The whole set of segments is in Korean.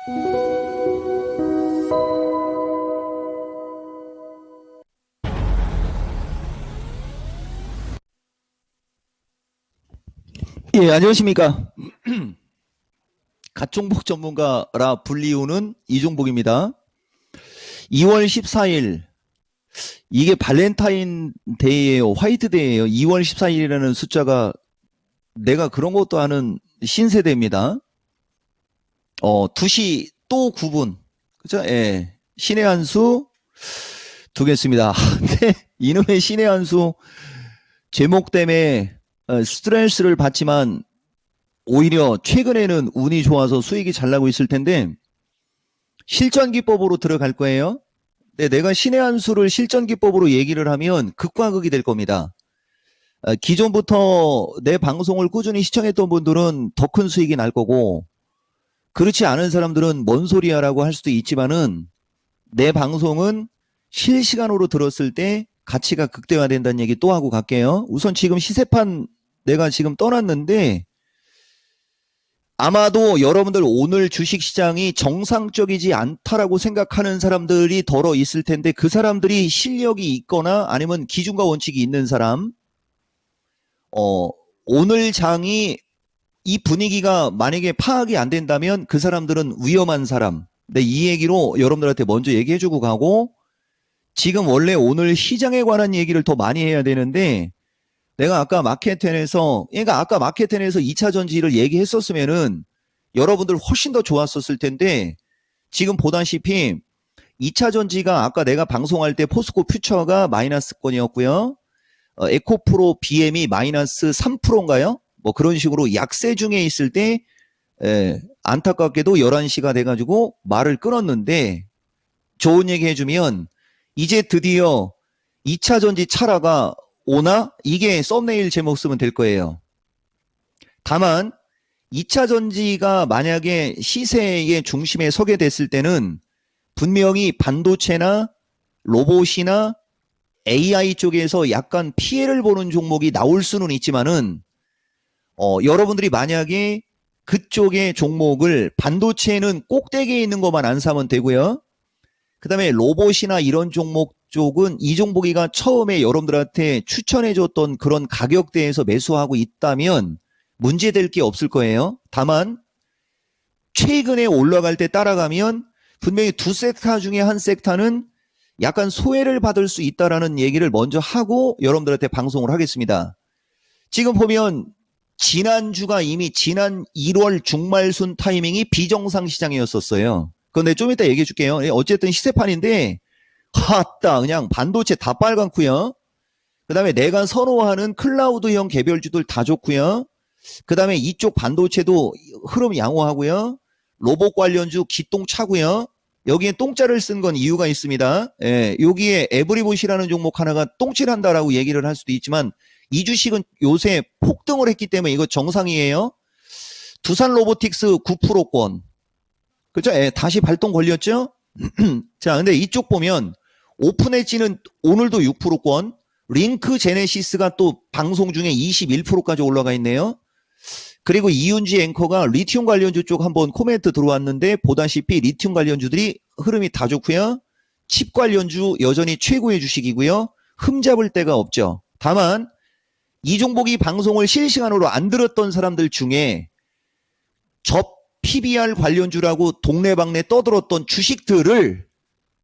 예, 안녕하십니까. 갓종복 전문가라 불리우는 이종복입니다. 2월 14일, 이게 발렌타인데이예요. 화이트데이예요. 2월 14일이라는 숫자가 내가 그런 것도 아는 신세대입니다. 2시 또 9분. 그죠? 예. 신의 한 수 두겠습니다. 근데 이놈의 신의 한 수 제목 때문에 스트레스를 받지만 오히려 최근에는 운이 좋아서 수익이 잘 나고 있을 텐데 실전기법으로 들어갈 거예요. 근데 내가 신의 한 수를 실전기법으로 얘기를 하면 극과 극이 될 겁니다. 기존부터 내 방송을 꾸준히 시청했던 분들은 더 큰 수익이 날 거고, 그렇지 않은 사람들은 뭔 소리야 라고 할 수도 있지만은 내 방송은 실시간으로 들었을 때 가치가 극대화된다는 얘기 또 하고 갈게요. 우선 지금 시세판 내가 지금 떠났는데 아마도 여러분들 오늘 주식시장이 정상적이지 않다라고 생각하는 사람들이 덜어 있을 텐데, 그 사람들이 실력이 있거나 아니면 기준과 원칙이 있는 사람, 오늘 장이 이 분위기가 만약에 파악이 안 된다면 그 사람들은 위험한 사람. 근데 이 얘기로 여러분들한테 먼저 얘기해주고 가고, 지금 원래 오늘 시장에 관한 얘기를 더 많이 해야 되는데 내가 아까 마켓텐에서 2차 전지를 얘기했었으면은 여러분들 훨씬 더 좋았었을 텐데, 지금 보다시피 2차 전지가 아까 내가 방송할 때 포스코 퓨처가 마이너스권이었고요. 에코프로 BM이 마이너스 3%인가요? 뭐 그런 식으로 약세 중에 있을 때 안타깝게도 11시가 돼가지고 말을 끊었는데, 좋은 얘기 해주면 이제 드디어 2차 전지 차라가 오나? 이게 썸네일 제목 쓰면 될 거예요. 다만 2차 전지가 만약에 시세의 중심에 서게 됐을 때는 분명히 반도체나 로봇이나 AI 쪽에서 약간 피해를 보는 종목이 나올 수는 있지만은 여러분들이 만약에 그쪽의 종목을, 반도체는 꼭대기에 있는 것만 안 사면 되고요. 그 다음에 로봇이나 이런 종목 쪽은 이종복이가 처음에 여러분들한테 추천해줬던 그런 가격대에서 매수하고 있다면 문제될 게 없을 거예요. 다만 최근에 올라갈 때 따라가면 분명히 두 섹터 중에 한 섹터는 약간 소외를 받을 수 있다라는 얘기를 먼저 하고 여러분들한테 방송을 하겠습니다. 지금 보면 지난주가 이미 지난 1월 중말순 타이밍이 비정상 시장이었었어요. 그건 좀 이따 얘기해 줄게요. 어쨌든 시세판인데 하따 그냥 반도체 다 빨갛고요. 그 다음에 내가 선호하는 클라우드형 개별주들 다 좋고요. 그 다음에 이쪽 반도체도 흐름 양호하고요. 로봇 관련주 기똥차고요. 여기에 똥자를 쓴 건 이유가 있습니다. 예, 여기에 에브리봇이라는 종목 하나가 똥칠한다라고 얘기를 할 수도 있지만 이 주식은 요새 폭등을 했기 때문에 이거 정상이에요. 두산 로보틱스 9%권. 그죠? 예, 다시 발동 걸렸죠? 자, 근데 이쪽 보면 오픈 엣지는 오늘도 6%권, 링크 제네시스가 또 방송 중에 21%까지 올라가 있네요. 그리고 이윤지 앵커가 리튬 관련주 쪽 한번 코멘트 들어왔는데 보다시피 리튬 관련주들이 흐름이 다 좋고요. 칩 관련주 여전히 최고의 주식이고요. 흠잡을 데가 없죠. 다만 이종복이 방송을 실시간으로 안 들었던 사람들 중에 접 PBR 관련주라고 동네방네 떠들었던 주식들을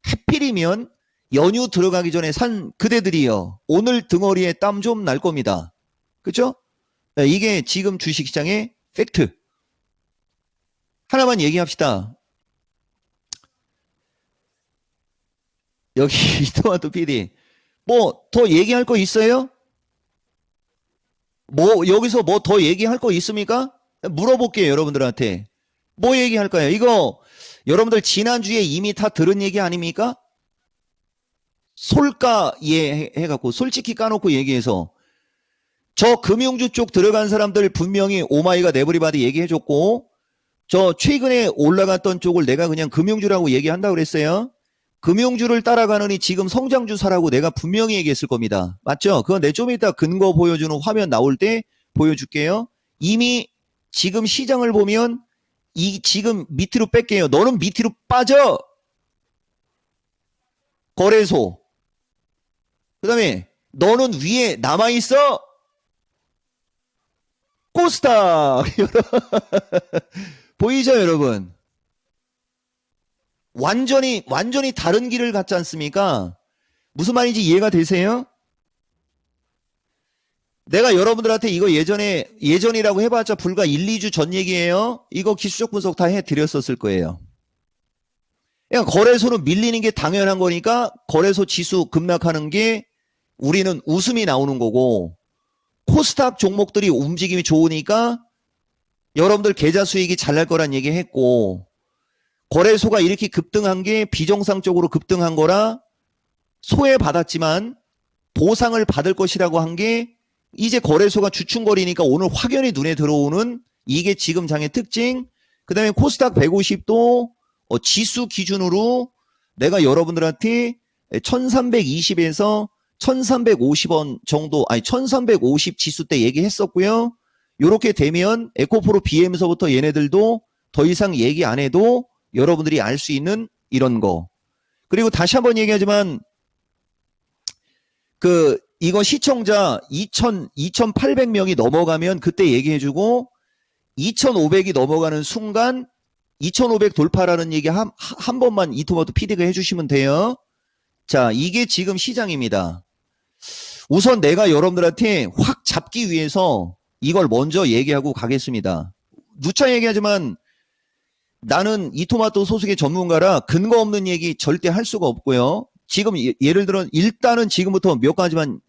하필이면 연휴 들어가기 전에 산 그대들이요. 오늘 등어리에 땀 좀 날 겁니다. 그렇죠? 이게 지금 주식시장의 팩트. 하나만 얘기합시다. 여기 이토마토 PD. 뭐 더 얘기할 거 있어요? 뭐 여기서 뭐 더 얘기할 거 있습니까? 물어볼게요, 여러분들한테. 뭐 얘기할까요? 이거 여러분들 지난주에 이미 다 들은 얘기 아닙니까? 솔까 해갖고 솔직히 까놓고 얘기해서 저 금융주 쪽 들어간 사람들 분명히 오마이갓 에브리바디 얘기해줬고, 저 최근에 올라갔던 쪽을 내가 그냥 금융주라고 얘기한다고 그랬어요. 금융주를 따라가느니 지금 성장주 사라고 내가 분명히 얘기했을 겁니다. 맞죠? 그건 내 좀 이따 근거 보여주는 화면 나올 때 보여줄게요. 이미 지금 시장을 보면 지금 밑으로 뺄게요. 너는 밑으로 빠져. 거래소. 그 다음에 너는 위에 남아있어. 코스닥. 보이죠, 여러분? 완전히 다른 길을 갔지 않습니까? 무슨 말인지 이해가 되세요? 내가 여러분들한테 이거 예전이라고 해봤자 불과 1, 2주 전 얘기예요. 이거 기술적 분석 다 해드렸었을 거예요. 그러니까 거래소는 밀리는 게 당연한 거니까 거래소 지수 급락하는 게 우리는 웃음이 나오는 거고, 코스닥 종목들이 움직임이 좋으니까 여러분들 계좌 수익이 잘 날 거란 얘기 했고, 거래소가 이렇게 급등한 게 비정상적으로 급등한 거라 소외받았지만 보상을 받을 것이라고 한 게 이제 거래소가 주춤거리니까 오늘 확연히 눈에 들어오는 이게 지금 장의 특징. 그 다음에 코스닥 150도 지수 기준으로 내가 여러분들한테 1320에서 1350원 정도, 아니 1350 지수 때 얘기했었고요. 요렇게 되면 에코프로 BM서부터 얘네들도 더 이상 얘기 안 해도 여러분들이 알 수 있는 이런 거. 그리고 다시 한번 얘기하지만 이거 시청자 2,800명이 넘어가면 그때 얘기해주고, 2,500이 넘어가는 순간 2,500 돌파라는 얘기 한 번만 이토마토 PD가 해주시면 돼요. 자, 이게 지금 시장입니다. 우선 내가 여러분들한테 확 잡기 위해서 이걸 먼저 얘기하고 가겠습니다. 누차 얘기하지만 나는 이토마토 소속의 전문가라 근거 없는 얘기 절대 할 수가 없고요. 지금 예를 들어 일단은 지금부터 몇 가지만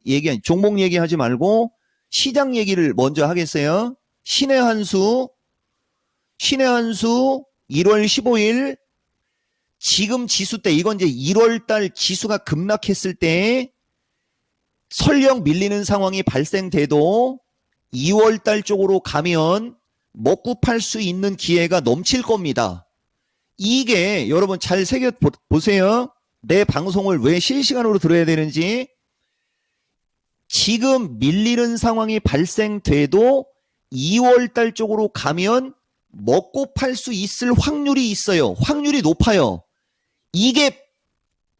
종목 얘기하지 말고 시장 얘기를 먼저 하겠어요. 신의 한수 1월 15일 지금 지수 때, 이건 이제 1월 달 지수가 급락했을 때 설령 밀리는 상황이 발생돼도 2월 달 쪽으로 가면 먹고 팔 수 있는 기회가 넘칠 겁니다. 이게 여러분 잘 새겨 보세요. 내 방송을 왜 실시간으로 들어야 되는지. 지금 밀리는 상황이 발생돼도 2월 달 쪽으로 가면 먹고 팔 수 있을 확률이 있어요. 확률이 높아요. 이게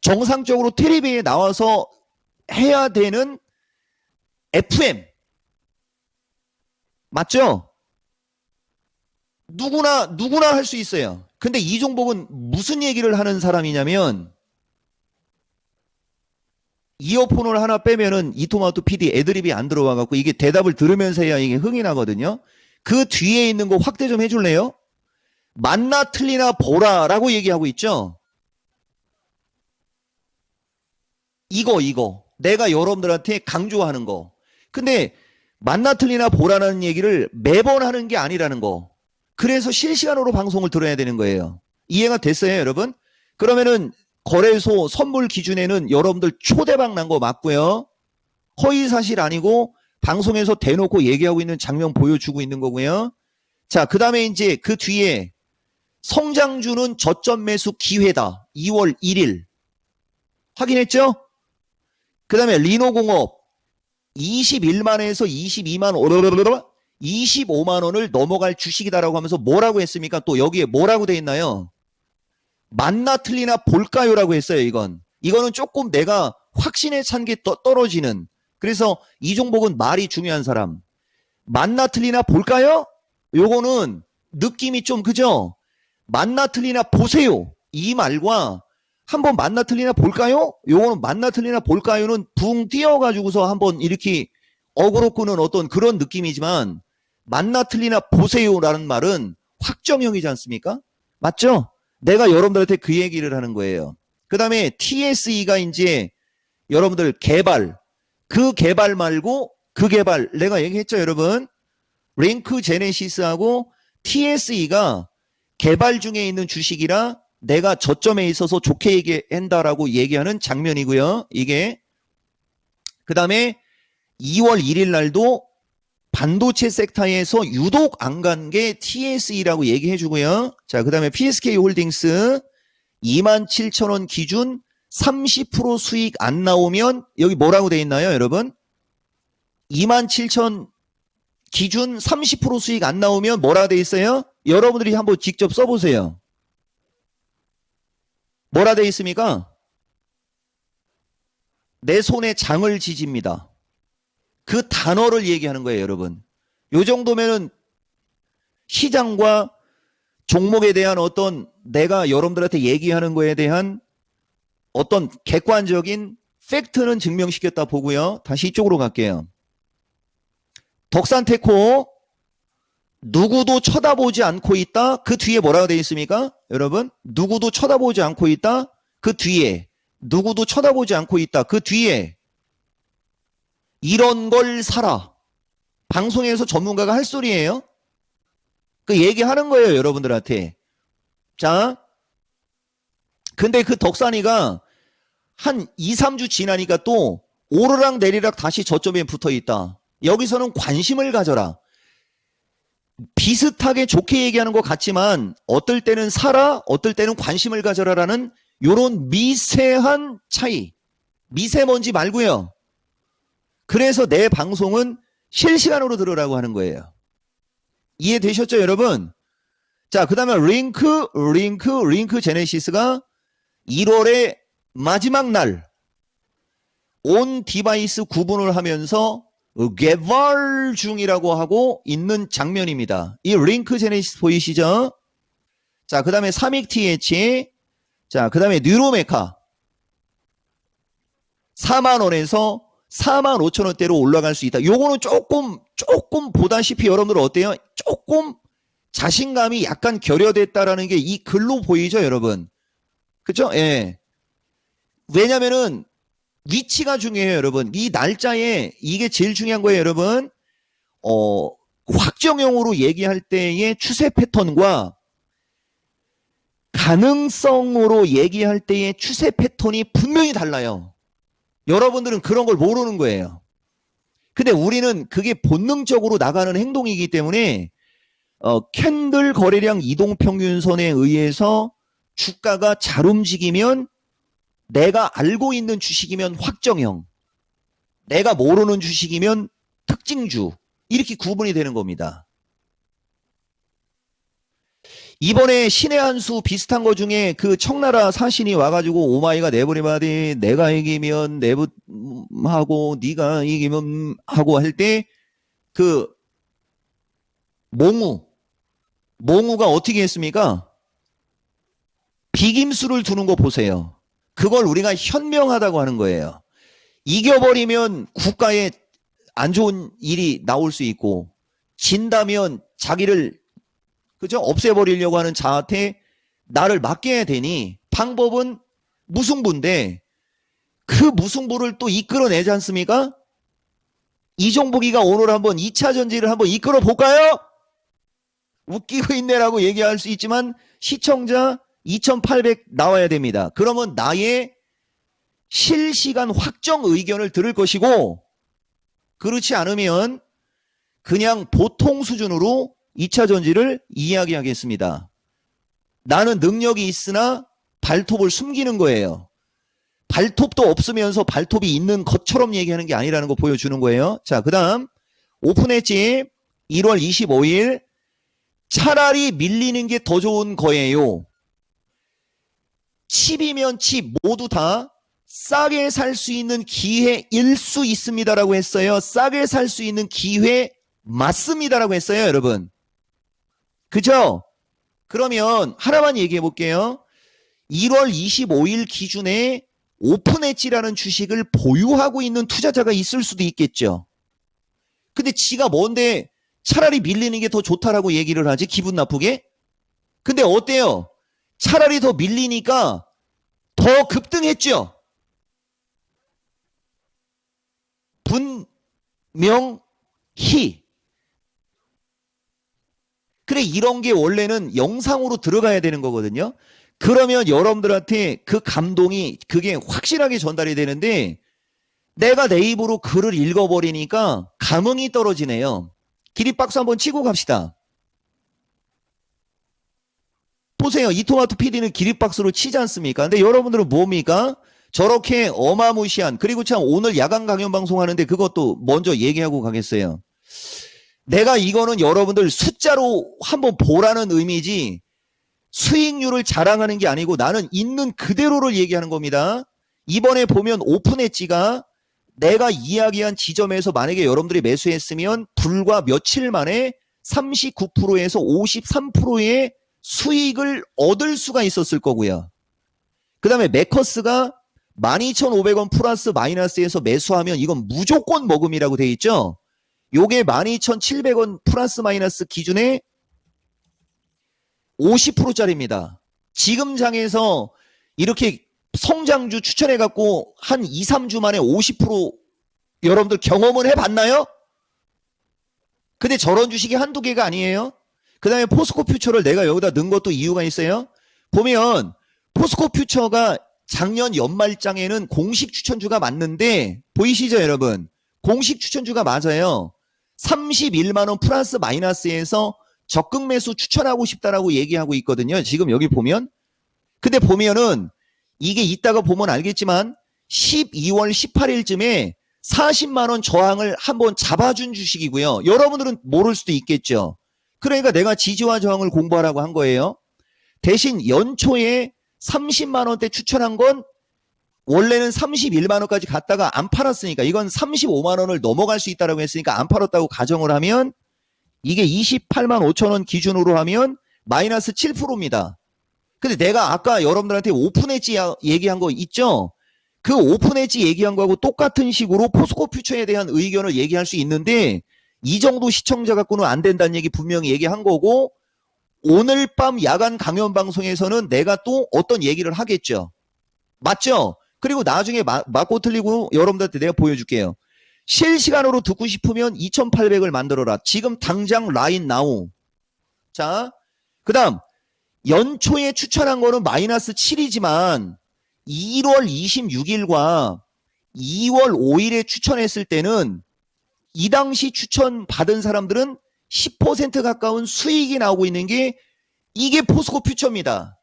정상적으로 텔레비에 나와서 해야 되는 FM. 맞죠? 누구나 할 수 있어요. 근데 이종복은 무슨 얘기를 하는 사람이냐면, 이어폰을 하나 빼면은 이토마토 PD 애드립이 안 들어와갖고 이게 대답을 들으면서 해야 이게 흥이 나거든요. 그 뒤에 있는 거 확대 좀 해줄래요? 맞나 틀리나 보라라고 얘기하고 있죠. 이거 내가 여러분들한테 강조하는 거. 근데 맞나 틀리나 보라는 얘기를 매번 하는 게 아니라는 거. 그래서 실시간으로 방송을 들어야 되는 거예요. 이해가 됐어요, 여러분? 그러면은 거래소 선물 기준에는 여러분들 초대박 난 거 맞고요. 허위사실 아니고 방송에서 대놓고 얘기하고 있는 장면 보여주고 있는 거고요. 자, 그 다음에 이제 그 뒤에 성장주는 저점 매수 기회다. 2월 1일. 확인했죠? 그 다음에 리노공업 21만원에서 22만 25만원을 넘어갈 주식이다라고 하면서 뭐라고 했습니까? 또 여기에 뭐라고 돼 있나요? 맞나 틀리나 볼까요? 라고 했어요. 이거는 조금 내가 확신에 찬 게 떨어지는. 그래서 이종복은 말이 중요한 사람. 맞나 틀리나 볼까요? 요거는 느낌이 좀 그죠? 맞나 틀리나 보세요. 이 말과 한번 맞나 틀리나 볼까요? 요거는 맞나 틀리나 볼까요는 붕 뛰어가지고서 한번 이렇게 어그로 끄는 어떤 그런 느낌이지만, 맞나 틀리나 보세요라는 말은 확정형이지 않습니까? 맞죠? 내가 여러분들한테 그 얘기를 하는 거예요. 그 다음에 TSE가 이제 여러분들 개발, 그 개발 말고 그 개발, 내가 얘기했죠, 여러분. 링크 제네시스하고 TSE가 개발 중에 있는 주식이라 내가 저점에 있어서 좋게 얘기한다라고 얘기하는 장면이고요. 이게. 그 다음에 2월 1일 날도 반도체 섹터에서 유독 안 간 게 TSE라고 얘기해 주고요. 자, 그 다음에 PSK 홀딩스 27,000원 기준 30% 수익 안 나오면 여기 뭐라고 돼 있나요, 여러분? 27,000 기준 30% 수익 안 나오면 뭐라 돼 있어요? 여러분들이 한번 직접 써보세요. 뭐라 돼 있습니까? 내 손에 장을 지집니다. 그 단어를 얘기하는 거예요, 여러분. 요 정도면은 시장과 종목에 대한 어떤 내가 여러분들한테 얘기하는 거에 대한 어떤 객관적인 팩트는 증명시켰다 보고요. 다시 이쪽으로 갈게요. 덕산테코 누구도 쳐다보지 않고 있다. 그 뒤에 뭐라고 되어 있습니까? 여러분, 누구도 쳐다보지 않고 있다. 그 뒤에 누구도 쳐다보지 않고 있다. 그 뒤에 이런 걸 사라. 방송에서 전문가가 할 소리예요. 그 얘기하는 거예요, 여러분들한테. 자, 근데 그 덕산이가 한 2, 3주 지나니까 또 오르락 내리락 다시 저점에 붙어 있다. 여기서는 관심을 가져라. 비슷하게 좋게 얘기하는 것 같지만 어떨 때는 사라, 어떨 때는 관심을 가져라라는 요런 미세한 차이. 미세먼지 말고요. 그래서 내 방송은 실시간으로 들으라고 하는 거예요. 이해되셨죠, 여러분? 자, 그 다음에 링크 제네시스가 1월의 마지막 날 온 디바이스 구분을 하면서 개발 중이라고 하고 있는 장면입니다. 이 링크 제네시스 보이시죠? 자, 그 다음에 사믹TH, 자, 그 다음에 뉴로메카 4만원에서 45,000원대로 올라갈 수 있다. 요거는 조금 보다시피 여러분들 어때요? 조금 자신감이 약간 결여됐다라는 게 이 글로 보이죠, 여러분? 그쵸? 예. 왜냐면은 위치가 중요해요, 여러분. 이 날짜에 이게 제일 중요한 거예요, 여러분. 확정형으로 얘기할 때의 추세 패턴과 가능성으로 얘기할 때의 추세 패턴이 분명히 달라요. 여러분들은 그런 걸 모르는 거예요. 근데 우리는 그게 본능적으로 나가는 행동이기 때문에 캔들 거래량 이동평균선에 의해서 주가가 잘 움직이면 내가 알고 있는 주식이면 확정형, 내가 모르는 주식이면 특징주, 이렇게 구분이 되는 겁니다. 이번에 신의 한 수 비슷한 거 중에 그 청나라 사신이 와가지고 오마이가 네버리바디 내가 이기면 내부하고 네가 이기면 하고 할 때 그 몽우가 어떻게 했습니까? 비김수를 두는 거 보세요. 그걸 우리가 현명하다고 하는 거예요. 이겨버리면 국가에 안 좋은 일이 나올 수 있고 진다면 자기를 그죠? 없애버리려고 하는 자한테 나를 맡겨야 되니 방법은 무승부인데 그 무승부를 또 이끌어내지 않습니까? 이종복이가 오늘 한번 2차 전지를 한번 이끌어 볼까요? 웃기고 있네라고 얘기할 수 있지만 시청자 2800 나와야 됩니다. 그러면 나의 실시간 확정 의견을 들을 것이고 그렇지 않으면 그냥 보통 수준으로 2차 전지를 이야기하겠습니다. 나는 능력이 있으나 발톱을 숨기는 거예요. 발톱도 없으면서 발톱이 있는 것처럼 얘기하는 게 아니라는 거 보여주는 거예요. 자, 그 다음 오픈했지 1월 25일 차라리 밀리는 게 더 좋은 거예요. 칩이면 칩 모두 다 싸게 살 수 있는 기회일 수 있습니다라고 했어요. 싸게 살 수 있는 기회 맞습니다라고 했어요, 여러분. 그죠? 그러면 하나만 얘기해 볼게요. 1월 25일 기준에 오픈엣지라는 주식을 보유하고 있는 투자자가 있을 수도 있겠죠. 근데 지가 뭔데 차라리 밀리는 게 더 좋다라고 얘기를 하지, 기분 나쁘게? 근데 어때요? 차라리 더 밀리니까 더 급등했죠. 분명히. 그래, 이런 게 원래는 영상으로 들어가야 되는 거거든요. 그러면 여러분들한테 그 감동이 그게 확실하게 전달이 되는데 내가 내 입으로 글을 읽어버리니까 감흥이 떨어지네요. 기립박수 한번 치고 갑시다. 보세요. 이토마토 PD는 기립박수로 치지 않습니까? 근데 여러분들은 뭡니까? 저렇게 어마무시한, 그리고 참 오늘 야간 강연 방송 하는데 그것도 먼저 얘기하고 가겠어요. 내가 이거는 여러분들 숫자로 한번 보라는 의미지 수익률을 자랑하는 게 아니고 나는 있는 그대로를 얘기하는 겁니다. 이번에 보면 오픈 엣지가 내가 이야기한 지점에서 만약에 여러분들이 매수했으면 불과 며칠 만에 39%에서 53%의 수익을 얻을 수가 있었을 거고요. 그 다음에 매커스가 12,500원 플러스 마이너스에서 매수하면 이건 무조건 먹음이라고 돼 있죠. 요게 12,700원 플러스 마이너스 기준에 50%짜리입니다. 지금 장에서 이렇게 성장주 추천해갖고 한 2, 3주 만에 50% 여러분들 경험을 해봤나요? 근데 저런 주식이 한두 개가 아니에요. 그 다음에 포스코 퓨처를 내가 여기다 넣은 것도 이유가 있어요. 보면 포스코 퓨처가 작년 연말장에는 공식 추천주가 맞는데 보이시죠 여러분? 공식 추천주가 맞아요. 31만원 플러스 마이너스에서 적극 매수 추천하고 싶다라고 얘기하고 있거든요. 지금 여기 보면. 근데 보면은 이게 이따가 보면 알겠지만 12월 18일쯤에 40만원 저항을 한번 잡아준 주식이고요. 여러분들은 모를 수도 있겠죠. 그러니까 내가 지지와 저항을 공부하라고 한 거예요. 대신 연초에 30만원대 추천한 건 원래는 31만원까지 갔다가 안 팔았으니까 이건 35만원을 넘어갈 수 있다고 했으니까 안 팔았다고 가정을 하면 이게 28만 5천원 기준으로 하면 마이너스 7%입니다. 근데 내가 아까 여러분들한테 오픈 엣지 얘기한 거 있죠? 그 오픈 엣지 얘기한 거하고 똑같은 식으로 포스코 퓨처에 대한 의견을 얘기할 수 있는데 이 정도 시청자 갖고는 안 된다는 얘기 분명히 얘기한 거고 오늘 밤 야간 강연 방송에서는 내가 또 어떤 얘기를 하겠죠. 맞죠? 그리고 나중에 맞고 틀리고 여러분들한테 내가 보여줄게요. 실시간으로 듣고 싶으면 2800을 만들어라. 지금 당장 라인 나우. 자, 그 다음 연초에 추천한 거는 마이너스 7이지만 1월 26일과 2월 5일에 추천했을 때는 이 당시 추천 받은 사람들은 10% 가까운 수익이 나오고 있는 게 이게 포스코 퓨처입니다.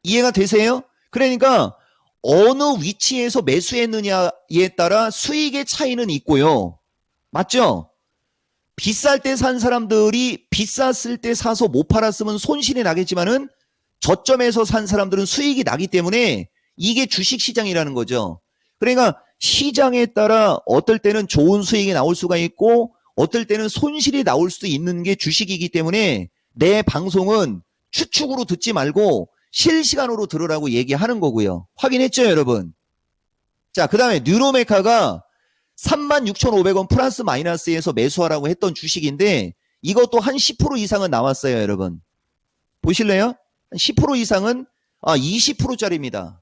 이해가 되세요? 그러니까 어느 위치에서 매수했느냐에 따라 수익의 차이는 있고요. 맞죠? 비쌀 때 산 사람들이 비쌌을 때 사서 못 팔았으면 손실이 나겠지만은 저점에서 산 사람들은 수익이 나기 때문에 이게 주식시장이라는 거죠. 그러니까 시장에 따라 어떨 때는 좋은 수익이 나올 수가 있고 어떨 때는 손실이 나올 수도 있는 게 주식이기 때문에 내 방송은 추측으로 듣지 말고 실시간으로 들으라고 얘기하는 거고요. 확인했죠 여러분? 자, 그 다음에 뉴로메카가 36,500원 플러스 마이너스에서 매수하라고 했던 주식인데 이것도 한 10% 이상은 나왔어요 여러분. 보실래요? 한 10% 이상은 20%짜리입니다.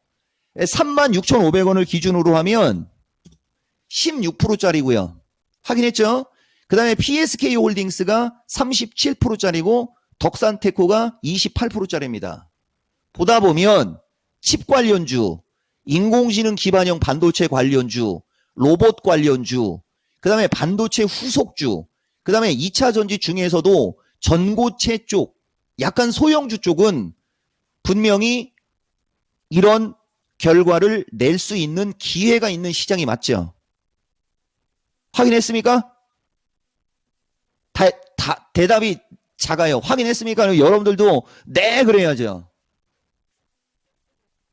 36,500원을 기준으로 하면 16%짜리고요. 확인했죠? 그 다음에 PSK 홀딩스가 37%짜리고 덕산테코가 28%짜리입니다. 보다 보면 칩 관련주, 인공지능 기반형 반도체 관련주, 로봇 관련주, 그 다음에 반도체 후속주, 그 다음에 2차 전지 중에서도 전고체 쪽, 약간 소형주 쪽은 분명히 이런 결과를 낼 수 있는 기회가 있는 시장이 맞죠? 확인했습니까? 대답이 작아요. 확인했습니까? 여러분들도 네 그래야죠.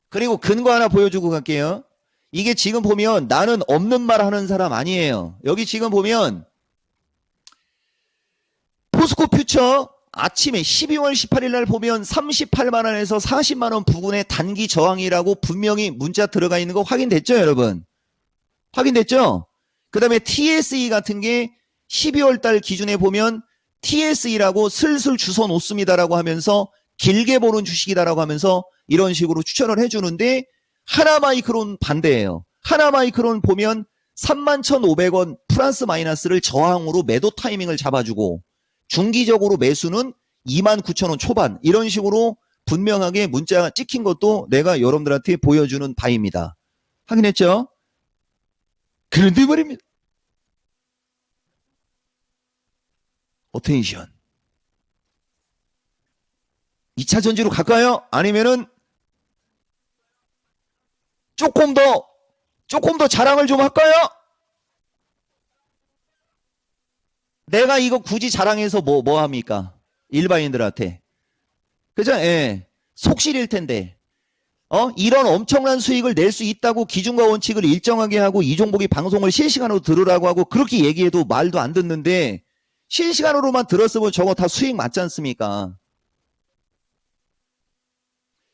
그리고 근거 하나 보여주고 갈게요. 이게 지금 보면 나는 없는 말 하는 사람 아니에요. 여기 지금 보면 포스코 퓨처 아침에 12월 18일 날 보면 38만원에서 40만원 부근의 단기 저항이라고 분명히 문자 들어가 있는 거 확인됐죠 여러분? 확인됐죠? 그 다음에 TSE 같은 게 12월 달 기준에 보면 TSE라고 슬슬 주워 놓습니다라고 하면서 길게 보는 주식이다라고 하면서 이런 식으로 추천을 해주는데 하나마이크론 반대예요. 하나마이크론 보면 31,500원 플러스 마이너스를 저항으로 매도 타이밍을 잡아주고 중기적으로 매수는 29,000원 초반 이런 식으로 분명하게 문자 찍힌 것도 내가 여러분들한테 보여주는 바입니다. 확인했죠? 그런데 말입니다. 어텐션 2차 전지로 갈까요? 아니면은 조금 더 자랑을 좀 할까요? 내가 이거 굳이 자랑해서 뭐 합니까? 일반인들한테. 그죠? 예. 속실일 텐데. 이런 엄청난 수익을 낼 수 있다고 기준과 원칙을 일정하게 하고 이종복이 방송을 실시간으로 들으라고 하고 그렇게 얘기해도 말도 안 듣는데 실시간으로만 들었으면 저거 다 수익 맞지 않습니까?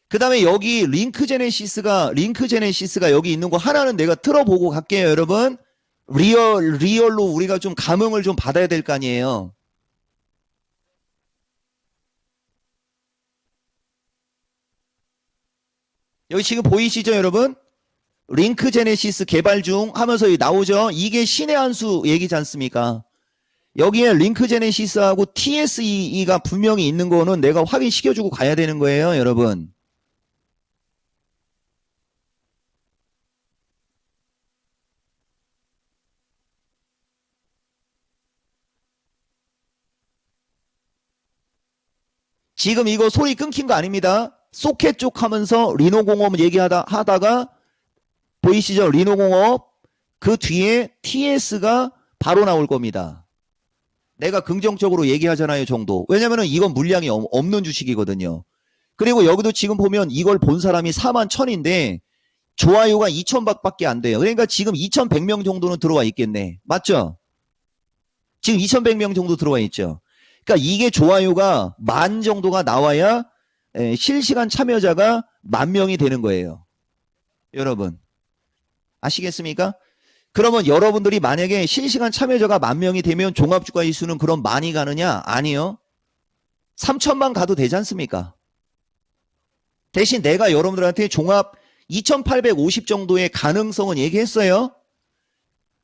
그 다음에 여기 링크 제네시스가 여기 있는 거 하나는 내가 틀어보고 갈게요, 여러분. 리얼로 우리가 좀 감흥을 좀 받아야 될 거 아니에요. 여기 지금 보이시죠, 여러분? 링크 제네시스 개발 중 하면서 나오죠? 이게 신의 한 수 얘기지 않습니까? 여기에 링크 제네시스하고 TSE가 분명히 있는 거는 내가 확인시켜주고 가야 되는 거예요, 여러분. 지금 이거 소리 끊긴 거 아닙니다. 소켓 쪽 하면서 리노공업 하다가 보이시죠? 리노공업 그 뒤에 TS가 바로 나올 겁니다. 내가 긍정적으로 얘기하잖아요 정도. 왜냐면은 이건 물량이 없는 주식이거든요. 그리고 여기도 지금 보면 이걸 본 사람이 41,000인데 좋아요가 2,000밖에 안 돼요. 그러니까 지금 2,100명 정도는 들어와 있겠네. 맞죠? 지금 2,100명 정도 들어와 있죠. 그러니까 이게 좋아요가 10,000 정도가 나와야 실시간 참여자가 10,000명이 되는 거예요. 여러분 아시겠습니까? 그러면 여러분들이 만약에 실시간 참여자가 10,000명이 되면 종합주가 지수는 그럼 많이 가느냐? 아니요. 3,000만 가도 되지 않습니까? 대신 내가 여러분들한테 종합 2,850 정도의 가능성은 얘기했어요.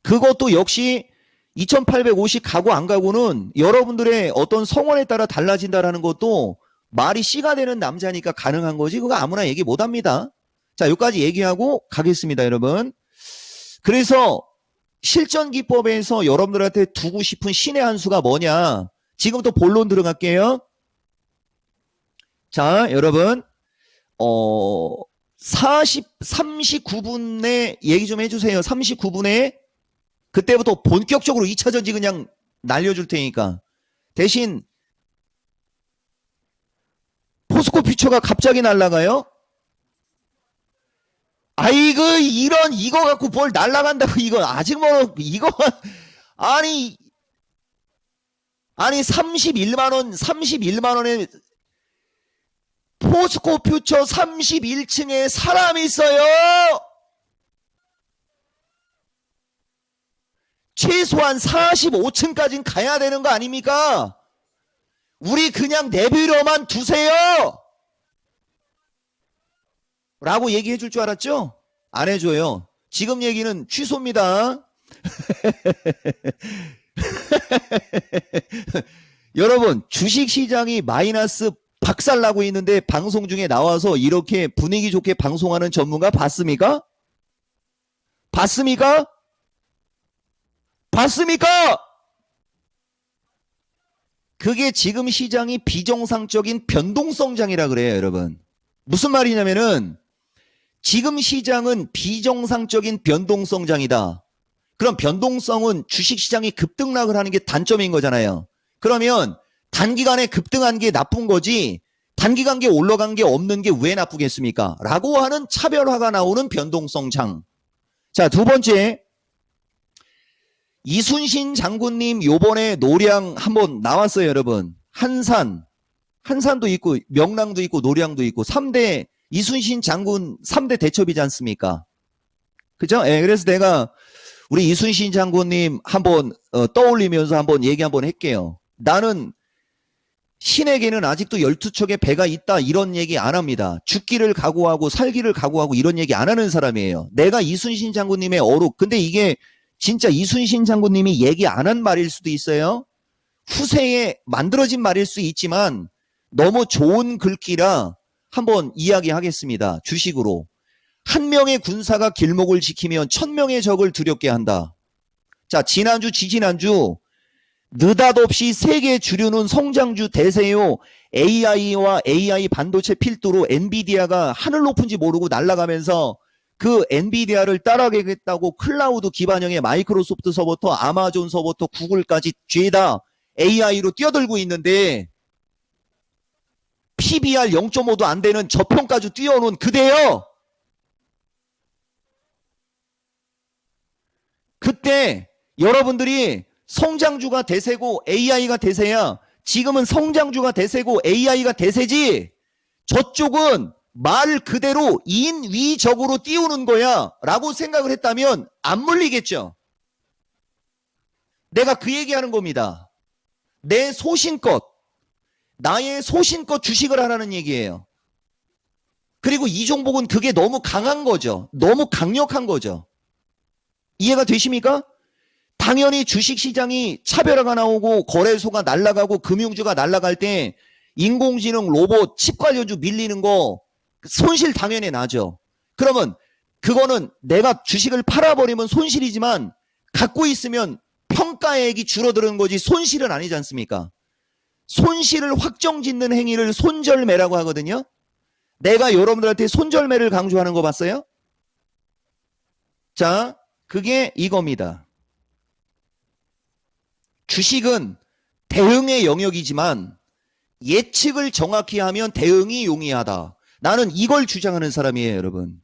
그것도 역시 2,850 가고 안 가고는 여러분들의 어떤 성원에 따라 달라진다라는 것도 말이 씨가 되는 남자니까 가능한 거지 그거 아무나 얘기 못합니다. 자, 여기까지 얘기하고 가겠습니다, 여러분. 그래서 실전기법에서 여러분들한테 두고 싶은 신의 한 수가 뭐냐? 지금부터 본론 들어갈게요. 자, 여러분 39분에 얘기 좀 해주세요. 39분에 그때부터 본격적으로 2차 전지 그냥 날려줄 테니까. 대신 포스코 퓨처가 갑자기 날아가요? 아이고 이거 갖고 뭘 날아간다고 이거 아직 뭐 이거 아니 31만 원에 포스코 퓨처 31층에 사람이 있어요. 최소한 45층까지는 가야 되는 거 아닙니까? 우리 그냥 내비로만 두세요. 라고 얘기해 줄 줄 알았죠? 안 해줘요. 지금 얘기는 취소입니다. 여러분 주식시장이 마이너스 박살나고 있는데 방송 중에 나와서 이렇게 분위기 좋게 방송하는 전문가 봤습니까? 봤습니까? 봤습니까? 그게 지금 시장이 비정상적인 변동성장이라 그래요, 여러분. 무슨 말이냐면은 지금 시장은 비정상적인 변동성장이다. 그럼 변동성은 주식시장이 급등락을 하는 게 단점인 거잖아요. 그러면 단기간에 급등한 게 나쁜 거지 단기간에 올라간 게 없는 게 왜 나쁘겠습니까? 라고 하는 차별화가 나오는 변동성장. 자, 두 번째 이순신 장군님 요번에 노량 한번 나왔어요, 여러분. 한산도 있고 명랑도 있고 노량도 있고 3대 이순신 장군 3대 대첩이지 않습니까? 그죠? 예, 그래서 내가 우리 이순신 장군님 한번 떠올리면서 한번 얘기 한번 할게요. 나는 신에게는 아직도 12척의 배가 있다 이런 얘기 안 합니다. 죽기를 각오하고 살기를 각오하고 이런 얘기 안 하는 사람이에요. 내가 이순신 장군님의 어록 근데 이게 진짜 이순신 장군님이 얘기 안 한 말일 수도 있어요. 후세에 만들어진 말일 수 있지만 너무 좋은 글귀라 한번 이야기하겠습니다. 주식으로. 한 명의 군사가 길목을 지키면 1,000명의 적을 두렵게 한다. 자, 지난주 지지난주 느닷없이 세계 주류는 성장주 대세요. AI와 AI 반도체 필두로 엔비디아가 하늘 높은지 모르고 날아가면서 그 엔비디아를 따라가겠다고 클라우드 기반형의 마이크로소프트 서버터, 아마존 서버터, 구글까지 죄다 AI로 뛰어들고 있는데 PBR 0.5도 안 되는 저평가주 뛰어오는 그대요. 그때 여러분들이 성장주가 대세고 AI가 대세야. 지금은 성장주가 대세고 AI가 대세지. 저쪽은 말 그대로 인위적으로 띄우는 거야 라고 생각을 했다면 안 물리겠죠. 내가 그 얘기하는 겁니다. 내 소신껏, 나의 소신껏 주식을 하라는 얘기예요. 그리고 이종복은 그게 너무 강한 거죠. 너무 강력한 거죠. 이해가 되십니까? 당연히 주식시장이 차별화가 나오고 거래소가 날아가고 금융주가 날아갈 때 인공지능, 로봇, 칩 관련주 밀리는 거 손실 당연히 나죠. 그러면 그거는 내가 주식을 팔아버리면 손실이지만 갖고 있으면 평가액이 줄어드는 거지 손실은 아니지 않습니까? 손실을 확정짓는 행위를 손절매라고 하거든요. 내가 여러분들한테 손절매를 강조하는 거 봤어요? 자, 그게 이겁니다. 주식은 대응의 영역이지만 예측을 정확히 하면 대응이 용이하다. 나는 이걸 주장하는 사람이에요, 여러분.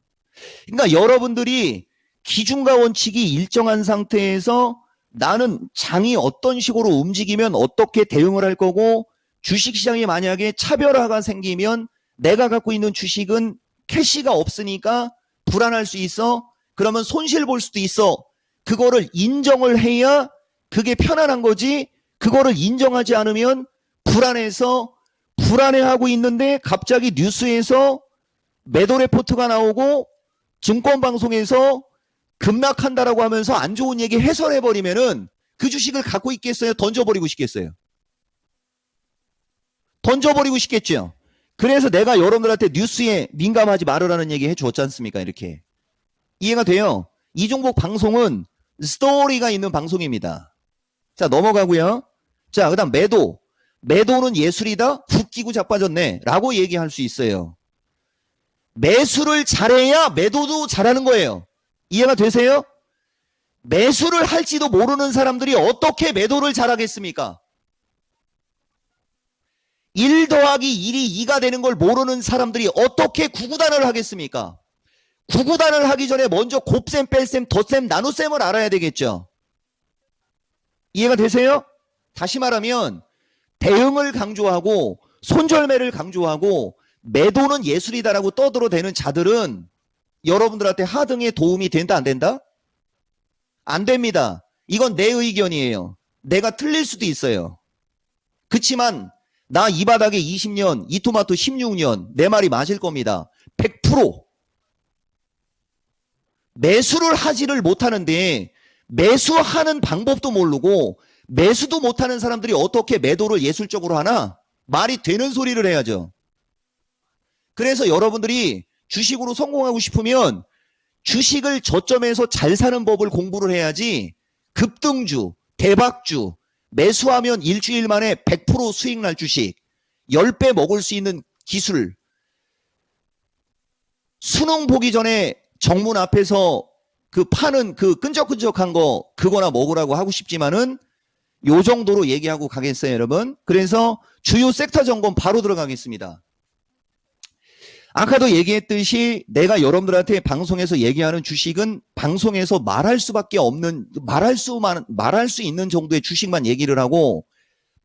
그러니까 여러분들이 기준과 원칙이 일정한 상태에서 나는 장이 어떤 식으로 움직이면 어떻게 대응을 할 거고 주식시장이 만약에 차별화가 생기면 내가 갖고 있는 주식은 캐시가 없으니까 불안할 수 있어. 그러면 손실 볼 수도 있어. 그거를 인정을 해야 그게 편안한 거지. 그거를 인정하지 않으면 불안해서 불안해하고 있는데 갑자기 뉴스에서 매도 레포트가 나오고 증권방송에서 급락한다라고 하면서 안 좋은 얘기 해설해버리면은 그 주식을 갖고 있겠어요? 던져버리고 싶겠어요? 던져버리고 싶겠죠? 그래서 내가 여러분들한테 뉴스에 민감하지 말으라는 얘기 해줬지 않습니까? 이렇게. 이해가 돼요? 이종복 방송은 스토리가 있는 방송입니다. 자, 넘어가고요. 자, 그 다음 매도. 매도는 예술이다? 훅 끼고 자빠졌네. 라고 얘기할 수 있어요. 매수를 잘해야 매도도 잘하는 거예요. 이해가 되세요? 매수를 할지도 모르는 사람들이 어떻게 매도를 잘하겠습니까? 1 더하기 1이 2가 되는 걸 모르는 사람들이 어떻게 구구단을 하겠습니까? 구구단을 하기 전에 먼저 곱셈, 뺄셈, 덧셈, 나눗셈을 알아야 되겠죠. 이해가 되세요? 다시 말하면 대응을 강조하고 손절매를 강조하고 매도는 예술이다라고 떠들어대는 자들은 여러분들한테 하등에 도움이 된다 안 된다? 안 됩니다. 이건 내 의견이에요. 내가 틀릴 수도 있어요. 그치만 나 이 바닥에 20년, 이 토마토 16년 내 말이 맞을 겁니다. 100%. 매수를 하지를 못하는데 매수하는 방법도 모르고 매수도 못하는 사람들이 어떻게 매도를 예술적으로 하나? 말이 되는 소리를 해야죠. 그래서 여러분들이 주식으로 성공하고 싶으면 주식을 저점에서 잘 사는 법을 공부를 해야지 급등주, 대박주, 매수하면 일주일 만에 100% 수익 날 주식, 10배 먹을 수 있는 기술, 수능 보기 전에 정문 앞에서 그 파는 그 끈적끈적한 거 그거나 먹으라고 하고 싶지만은 요 정도로 얘기하고 가겠어요, 여러분. 그래서 주요 섹터 점검 바로 들어가겠습니다. 아까도 얘기했듯이 내가 여러분들한테 방송에서 얘기하는 주식은 방송에서 말할 수밖에 없는 말할 수 있는 정도의 주식만 얘기를 하고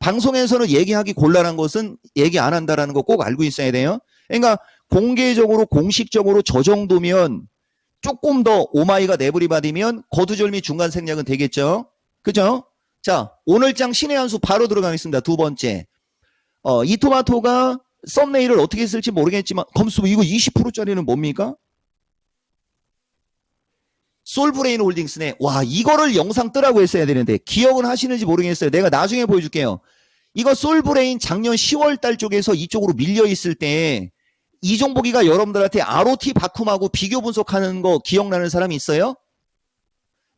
방송에서는 얘기하기 곤란한 것은 얘기 안 한다라는 거 꼭 알고 있어야 돼요. 그러니까 공개적으로 공식적으로 저 정도면 조금 더 오마이가 내버리 받으면 거두절미 중간 생략은 되겠죠. 그죠? 자, 오늘 장 신의 한 수 바로 들어가겠습니다. 두 번째. 이 토마토가 썸네일을 어떻게 쓸지 모르겠지만 검수 이거 20%짜리는 뭡니까? 솔브레인 홀딩스네. 와, 이거를 영상 뜨라고 했어야 되는데 기억은 하시는지 모르겠어요. 내가 나중에 보여줄게요. 이거 솔브레인 작년 10월 달 쪽에서 이쪽으로 밀려 있을 때 이종복이가 여러분들한테 ROT 바쿰하고 비교 분석하는 거 기억나는 사람이 있어요?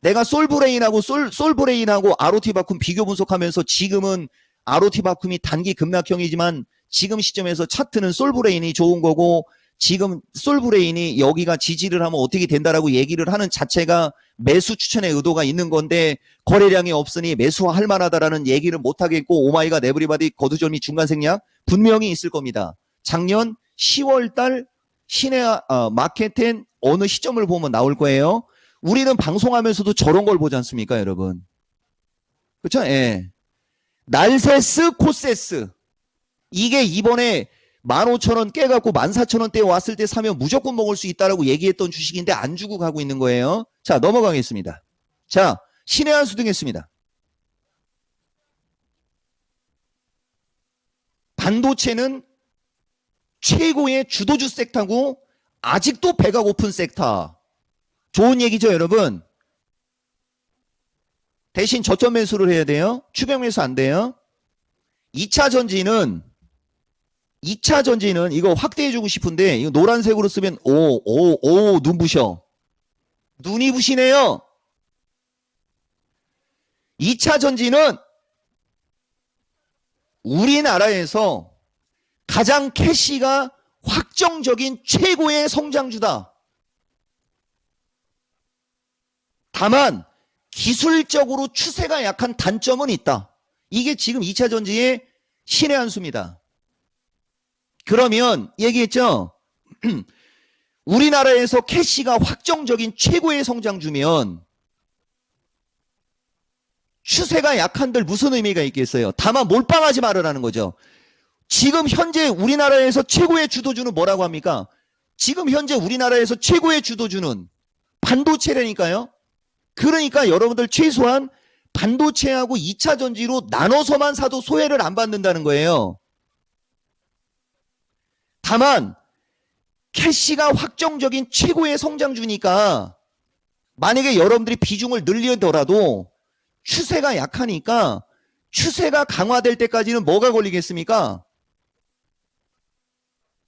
내가 솔브레인하고 솔브레인하고 ROT 바쿰 비교 분석하면서 지금은 ROT 바쿰이 단기 급락형이지만 지금 시점에서 차트는 솔브레인이 좋은 거고 지금 솔브레인이 여기가 지지를 하면 어떻게 된다라고 얘기를 하는 자체가 매수 추천의 의도가 있는 건데 거래량이 없으니 매수할 만하다라는 얘기를 못하겠고 오마이갓 에브리바디 거두절미 중간 생략 분명히 있을 겁니다. 작년 10월 달 시내 마켓엔 어느 시점을 보면 나올 거예요. 우리는 방송하면서도 저런 걸 보지 않습니까, 여러분? 그렇죠? 예. 날세스 코세스 이게 이번에 15,000원 깨갖고 14,000원대에 왔을 때 사면 무조건 먹을 수 있다라고 얘기했던 주식인데 안 주고 가고 있는 거예요. 자, 넘어가겠습니다. 자, 신의 한 수 등했습니다. 반도체는 최고의 주도주 섹터고 아직도 배가 고픈 섹터. 좋은 얘기죠, 여러분? 대신 저점 매수를 해야 돼요. 추격 매수 안 돼요. 2차 전지는 이거 확대해주고 싶은데 이거 노란색으로 쓰면 눈부셔. 눈이 부시네요. 2차 전지는 우리나라에서 가장 캐시가 확정적인 최고의 성장주다. 다만 기술적으로 추세가 약한 단점은 있다. 이게 지금 2차 전지의 신의 한 수입니다. 그러면 얘기했죠. 우리나라에서 캐시가 확정적인 최고의 성장주면 추세가 약한들 무슨 의미가 있겠어요? 다만 몰빵하지 말으라는 거죠. 지금 현재 우리나라에서 최고의 주도주는 뭐라고 합니까? 지금 현재 우리나라에서 최고의 주도주는 반도체라니까요. 그러니까 여러분들 최소한 반도체하고 2차 전지로 나눠서만 사도 소외를 안 받는다는 거예요. 다만 캐시가 확정적인 최고의 성장주니까 만약에 여러분들이 비중을 늘리더라도 추세가 약하니까 추세가 강화될 때까지는 뭐가 걸리겠습니까?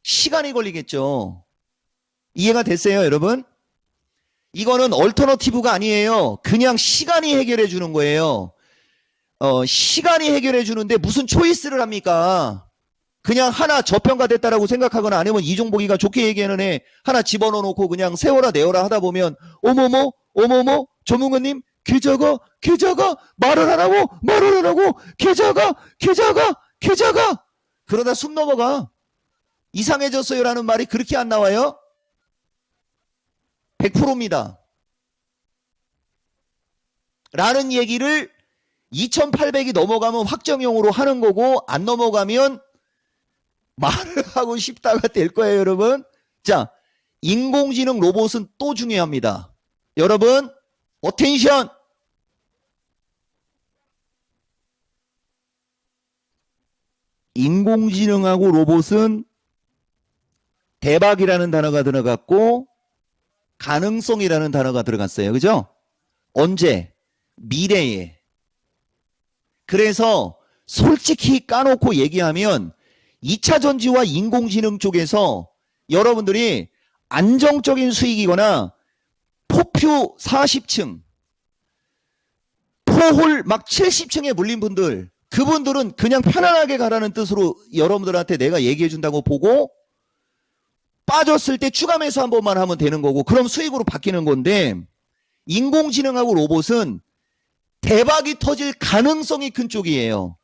시간이 걸리겠죠. 이해가 됐어요, 여러분? 이거는 얼터너티브가 아니에요. 그냥 시간이 해결해 주는 거예요. 시간이 해결해 주는데 무슨 초이스를 합니까? 그냥 하나 저평가됐다라고 생각하거나 아니면 이종복이가 좋게 얘기하는 애 하나 집어넣어 놓고 그냥 세워라 내어라 하다 보면 어머머 전문가님 계좌가 말을 안 하고 계좌가 그러다 숨 넘어가. 이상해졌어요라는 말이 그렇게 안 나와요? 100%입니다. 라는 얘기를 2800이 넘어가면 확정형으로 하는 거고 안 넘어가면 말을 하고 싶다가 될 거예요, 여러분. 자, 인공지능 로봇은 또 중요합니다. 여러분, 어텐션! 인공지능하고 로봇은 대박이라는 단어가 들어갔고 가능성이라는 단어가 들어갔어요. 그죠? 언제? 미래에. 그래서 솔직히 까놓고 얘기하면 2차 전지와 인공지능 쪽에서 여러분들이 안정적인 수익이거나 포표 40층, 포홀 막 70층에 물린 분들, 그분들은 그냥 편안하게 가라는 뜻으로 여러분들한테 내가 얘기해 준다고 보고 빠졌을 때 추가 매수 한 번만 하면 되는 거고 그럼 수익으로 바뀌는 건데 인공지능하고 로봇은 대박이 터질 가능성이 큰 쪽이에요.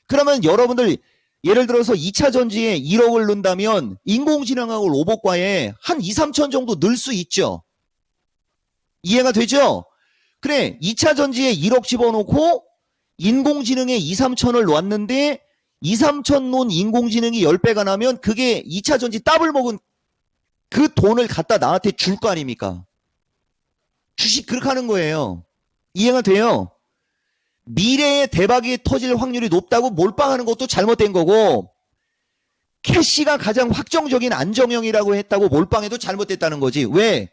그러면 여러분들 예를 들어서 2차 전지에 1억을 넣는다면 인공지능하고 로봇과에 한 2, 3천 정도 넣을 수 있죠. 이해가 되죠? 그래 2차 전지에 1억 집어넣고 인공지능에 2, 3천을 놨는데 2, 3천 놓은 인공지능이 10배가 나면 그게 2차 전지 더블 먹은 그 돈을 갖다 나한테 줄 거 아닙니까? 주식 그렇게 하는 거예요. 이해가 돼요? 미래에 대박이 터질 확률이 높다고 몰빵하는 것도 잘못된 거고 캐시가 가장 확정적인 안정형이라고 했다고 몰빵해도 잘못됐다는 거지. 왜?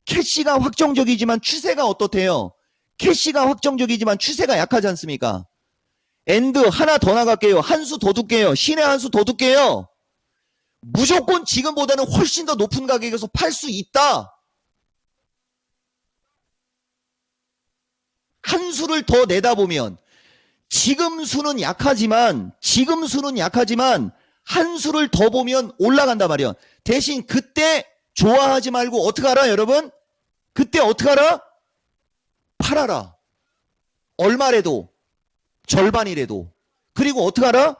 캐시가 확정적이지만 추세가 어떻대요? 캐시가 확정적이지만 추세가 약하지 않습니까? 엔드 하나 더 나갈게요. 한 수 더 둘게요. 신의 한 수 더 둘게요. 무조건 지금보다는 훨씬 더 높은 가격에서 팔 수 있다. 한 수를 더 내다보면 지금 수는 약하지만 한 수를 더 보면 올라간단 말이야. 대신 그때 좋아하지 말고 어떻게 하라 여러분? 그때 어떻게 하라? 팔아라. 얼마래도 절반이래도. 그리고 어떻게 하라?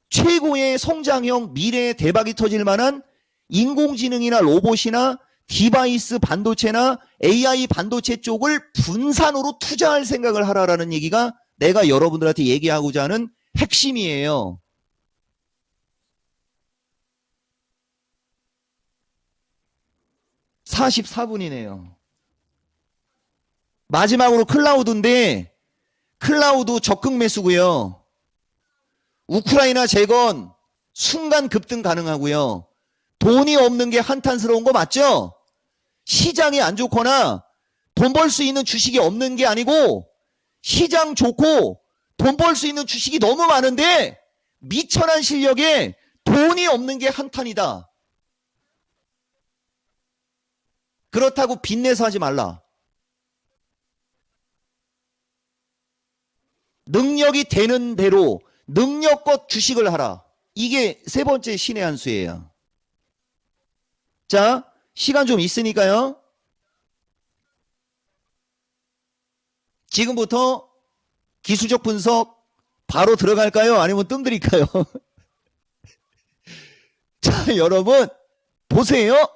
최고의 성장형 미래의 대박이 터질 만한 인공지능이나 로봇이나 디바이스 반도체나 AI 반도체 쪽을 분산으로 투자할 생각을 하라라는 얘기가 내가 여러분들한테 얘기하고자 하는 핵심이에요. (44분이네요) 마지막으로 클라우드인데 클라우드 적극 매수고요. 우크라이나 재건 순간 급등 가능하고요. 돈이 없는 게 한탄스러운 거 맞죠? 시장이 안 좋거나 돈 벌 수 있는 주식이 없는 게 아니고 시장 좋고 돈 벌 수 있는 주식이 너무 많은데 미천한 실력에 돈이 없는 게 한탄이다. 그렇다고 빚내서 하지 말라. 능력이 되는 대로 능력껏 주식을 하라. 이게 세 번째 신의 한 수예요. 자, 시간 좀 있으니까요. 지금부터 기술적 분석 바로 들어갈까요? 아니면 뜸들일까요? 자, 여러분 보세요.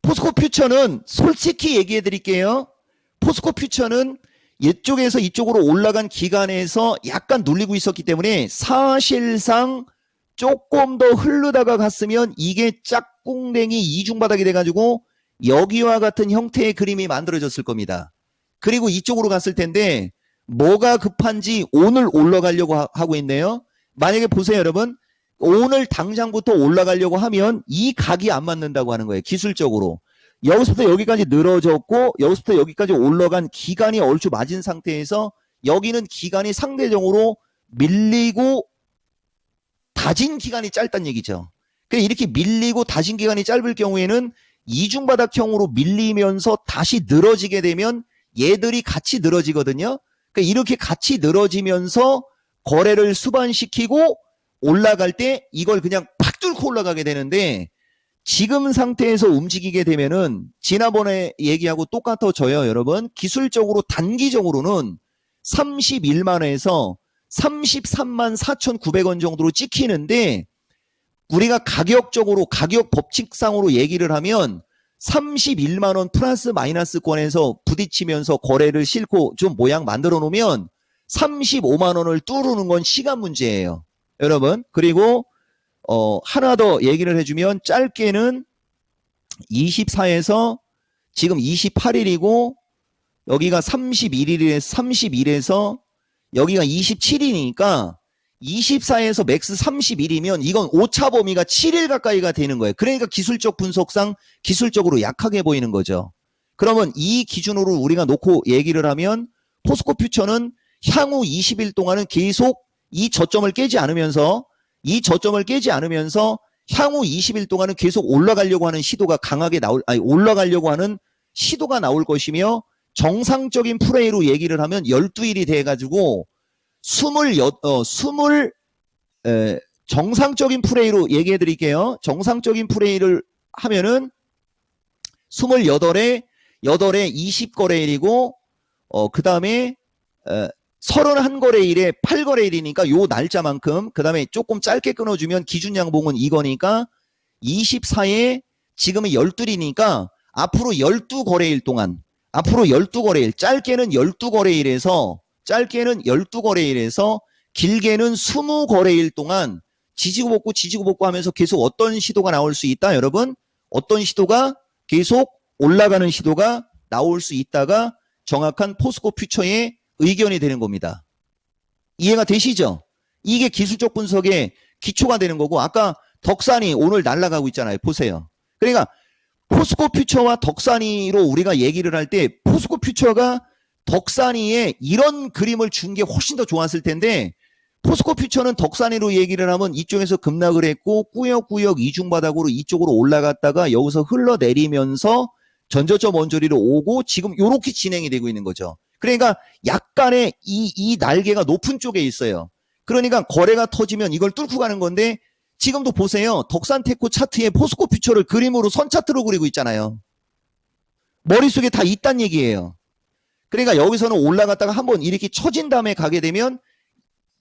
포스코 퓨처는 솔직히 얘기해 드릴게요. 포스코 퓨처는 이쪽에서 이쪽으로 올라간 기간에서 약간 눌리고 있었기 때문에 사실상 조금 더 흐르다가 갔으면 이게 짝꿍댕이 이중바닥이 돼가지고 여기와 같은 형태의 그림이 만들어졌을 겁니다. 그리고 이쪽으로 갔을 텐데 뭐가 급한지 오늘 올라가려고 하고 있네요. 만약에 보세요 여러분. 오늘 당장부터 올라가려고 하면 이 각이 안 맞는다고 하는 거예요. 기술적으로. 여기서부터 여기까지 늘어졌고 여기서부터 여기까지 올라간 기간이 얼추 맞은 상태에서 여기는 기간이 상대적으로 밀리고 다진 기간이 짧다는 얘기죠. 그러니까 이렇게 밀리고 다진 기간이 짧을 경우에는 이중바닥형으로 밀리면서 다시 늘어지게 되면 얘들이 같이 늘어지거든요. 그러니까 이렇게 같이 늘어지면서 거래를 수반시키고 올라갈 때 이걸 그냥 팍 뚫고 올라가게 되는데 지금 상태에서 움직이게 되면은 지난번에 얘기하고 똑같아져요 여러분. 기술적으로 단기적으로는 31만원에서 33만 4,900원 정도로 찍히는데 우리가 가격적으로 가격 법칙상으로 얘기를 하면 31만원 플러스 마이너스권에서 부딪히면서 거래를 싣고 좀 모양 만들어 놓으면 35만원을 뚫는 건 시간 문제예요 여러분. 그리고 하나 더 얘기를 해주면 짧게는 24에서 지금 28일이고 여기가 31일에서 여기가 27일이니까 24에서 맥스 31이면 이건 오차 범위가 7일 가까이가 되는 거예요. 그러니까 기술적 분석상 기술적으로 약하게 보이는 거죠. 그러면 이 기준으로 우리가 놓고 얘기를 하면 포스코 퓨처는 향후 20일 동안은 계속 이 저점을 깨지 않으면서 향후 20일 동안은 계속 올라가려고 하는 시도가 올라가려고 하는 시도가 나올 것이며 정상적인 플레이로 얘기를 하면 12일이 돼가지고 정상적인 플레이로 얘기해 드릴게요. 정상적인 플레이를 하면은 28에 20거래일이고 그 다음에 31거래일에 8거래일이니까 요 날짜만큼 그 다음에 조금 짧게 끊어주면 기준 양봉은 이거니까 24에 지금은 12일이니까 앞으로 12거래일 동안 짧게는 12거래일에서 길게는 20거래일 동안 지지고 볶고 하면서 계속 어떤 시도가 나올 수 있다 여러분. 어떤 시도가 계속 올라가는 시도가 나올 수 있다가 정확한 포스코 퓨처의 의견이 되는 겁니다. 이해가 되시죠? 이게 기술적 분석의 기초가 되는 거고 아까 덕산이 오늘 날아가고 있잖아요. 보세요. 그러니까 포스코 퓨처와 덕산이로 우리가 얘기를 할 때 포스코 퓨처가 덕산이에 이런 그림을 준 게 훨씬 더 좋았을 텐데 포스코 퓨처는 덕산이로 얘기를 하면 이쪽에서 급락을 했고 꾸역꾸역 이중바닥으로 이쪽으로 올라갔다가 여기서 흘러내리면서 전저점 원저리로 오고 지금 이렇게 진행이 되고 있는 거죠. 그러니까 약간의 이 날개가 높은 쪽에 있어요. 그러니까 거래가 터지면 이걸 뚫고 가는 건데 지금도 보세요. 덕산테코 차트에 포스코 퓨처를 그림으로 선 차트로 그리고 있잖아요. 머릿속에 다 있단 얘기예요. 그러니까 여기서는 올라갔다가 한번 이렇게 처진 다음에 가게 되면